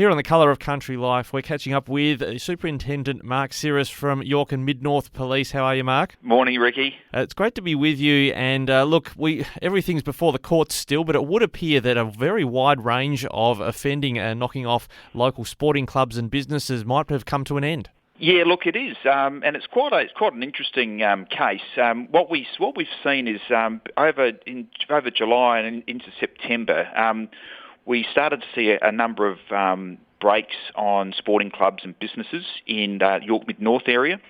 Here on The Colour of Country Life, we're catching up with Superintendent Mark Syrus from York and Mid-North Police. How are you, Mark? Morning, Ricky. It's great to be with you. And look, everything's before the courts still, but it would appear that a very wide range of offending and knocking off local sporting clubs and businesses might have come to an end. Yeah, look, it is, and it's quite an interesting case. What we've seen is over July and into September, we started to see a number of breaks on sporting clubs and businesses in the York Mid-North area.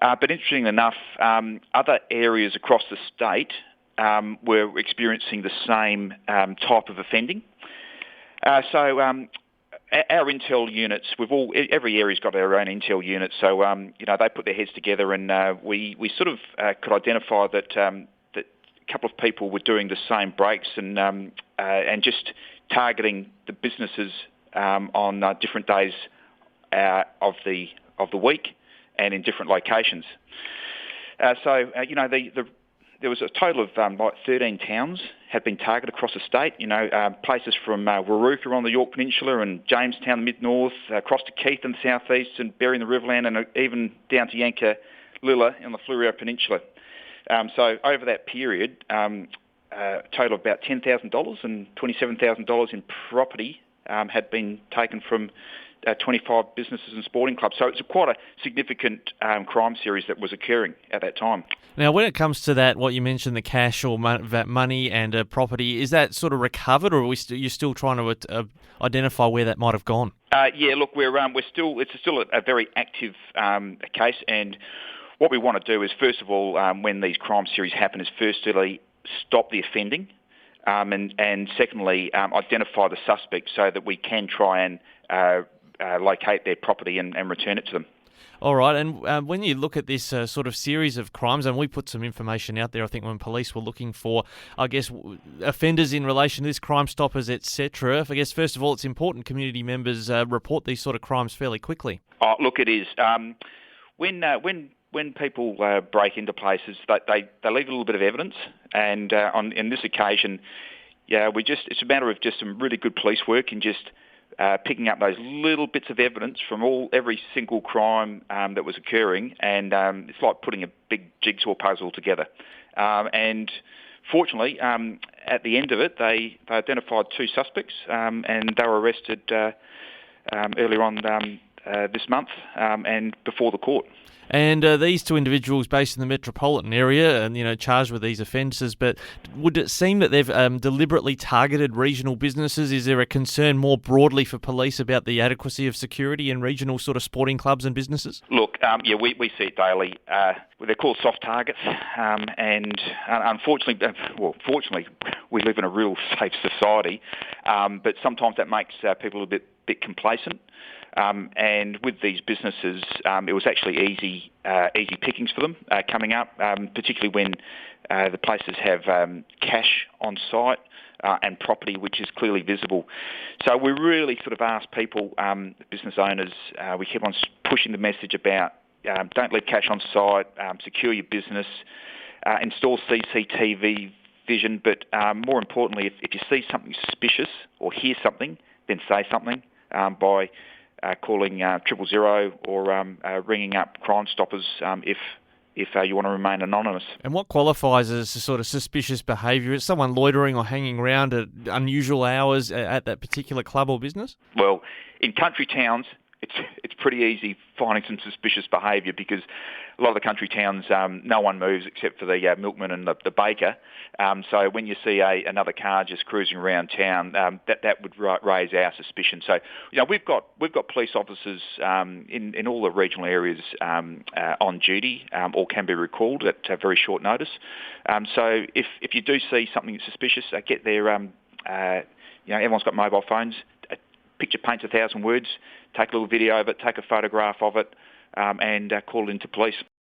But interestingly enough, other areas across the state were experiencing the same type of offending. So our intel units, every area's got their own intel units, so they put their heads together, and we sort of could identify that a couple of people were doing the same breaks and just targeting the businesses on different days of the week and in different locations. There was a total of 13 towns had been targeted across the state. Places from Warooka on the York Peninsula and Jamestown, the Mid-North, across to Keith in the southeast and Berry in the Riverland, and even down to Yankalilla on the Fleurieu Peninsula. So over that period, a total of about $10,000 and $27,000 in property had been taken from 25 businesses and sporting clubs. So it's quite a significant crime series that was occurring at that time. Now, when it comes to that, what you mentioned, the cash or that money and property, is that sort of recovered, or are you still trying to identify where that might have gone? Yeah, look, it's still a very active case, and what we want to do is, first of all, when these crime series happen, is firstly stop the offending, and secondly, identify the suspects so that we can try and locate their property and return it to them. All right, and when you look at this sort of series of crimes, and we put some information out there, I think when police were looking for, I guess, offenders in relation to this, Crime Stoppers, etc. I guess, first of all, it's important community members report these sort of crimes fairly quickly. Oh, look, it is. When people break into places, they leave a little bit of evidence, and on this occasion, it's a matter of just some really good police work and just picking up those little bits of evidence from every single crime that was occurring, and it's like putting a big jigsaw puzzle together. And fortunately, at the end of it, they identified two suspects, and they were arrested earlier on this month and before the court. And these two individuals based in the metropolitan area and, charged with these offences, but would it seem that they've deliberately targeted regional businesses? Is there a concern more broadly for police about the adequacy of security in regional sort of sporting clubs and businesses? Look, we see it daily. They're called soft targets, and fortunately, we live in a real safe society, but sometimes that makes people a bit complacent. And with these businesses, it was actually easy pickings for them coming up, particularly when the places have cash on site and property which is clearly visible. So we really sort of ask people, business owners, we keep on pushing the message about don't leave cash on site, secure your business, install CCTV vision, but more importantly, if you see something suspicious or hear something, then say something by calling 000 or ringing up Crime Stoppers if you want to remain anonymous. And what qualifies as sort of suspicious behaviour? Is someone loitering or hanging around at unusual hours at that particular club or business? Well, in country towns, it's pretty easy finding some suspicious behaviour because a lot of the country towns, no one moves except for the milkman and the baker. So when you see another car just cruising around town, that would raise our suspicion. So we've got police officers in all the regional areas on duty or can be recalled at very short notice. So if you do see something suspicious, get there. Everyone's got mobile phones. Picture paints 1,000 words. Take a little video of it, take a photograph of it, and call it into police.